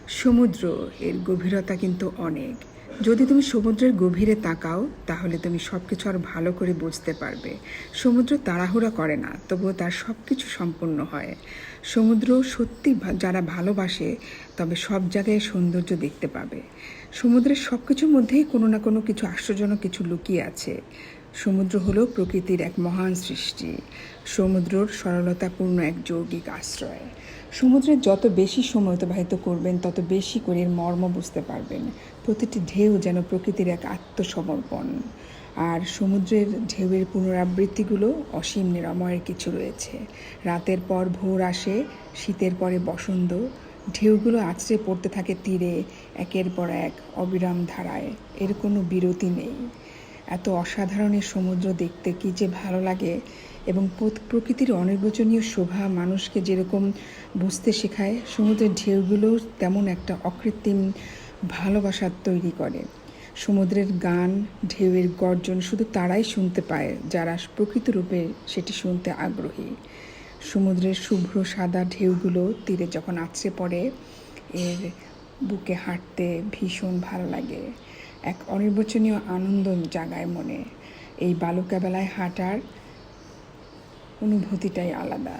সমুদ্র এর গভীরতা কিন্তু অনেক। যদি তুমি সমুদ্রের গভীরে তাকাও তাহলে তুমি সব কিছু আরও ভালো করে বুঝতে পারবে। সমুদ্র তাড়াহুড়া করে না, তবুও তার সব কিছু সম্পূর্ণ হয়। সমুদ্র সত্যি যারা ভালোবাসে তবে সব জায়গায় সৌন্দর্য দেখতে পাবে। সমুদ্রের সব কিছুর মধ্যেই কোনো না কোনো কিছু আশ্চর্যজনক কিছু লুকিয়ে আছে। সমুদ্র হলো প্রকৃতির এক মহান সৃষ্টি। সমুদ্রর সরলতাপূর্ণ এক যৌগিক আশ্রয়। সমুদ্রে যত বেশি সময় অতিবাহিত করবেন তত বেশি করে এর মর্ম বুঝতে পারবেন। প্রতিটি ঢেউ যেন প্রকৃতির এক আত্মসমর্পণ। আর সমুদ্রের ঢেউয়ের পুনরাবৃত্তিগুলো অসীম নিরাময়ের কিছু রয়েছে। রাতের পর ভোর আসে, শীতের পরে বসন্ত। ঢেউগুলো আছড়ে পড়তে থাকে তীরে, একের পর এক অবিরাম ধারায়। এর কোনো বিরতি নেই। এত অসাধারণ সমুদ্র দেখতে কী যে ভালো লাগে, এবং প্রকৃতির অনির্বচনীয় শোভা মানুষকে যেরকম বুঝতে শেখায়, সমুদ্রের ঢেউগুলো তেমন একটা অকৃত্রিম ভালোবাসা তৈরি করে। সমুদ্রের গান, ঢেউয়ের গর্জন শুধু তারাই শুনতে পায় যারা প্রকৃত রূপে সেটি শুনতে আগ্রহী। সমুদ্রের শুভ্র সাদা ঢেউগুলো তীরে যখন আছড়ে পড়ে, এর বুকে হাঁটতে ভীষণ ভালো লাগে। এক অনির্বচনীয় আনন্দ জাগায় মনে। এই বালুকা বেলায় হাঁটার অনুভূতিটাই আলাদা।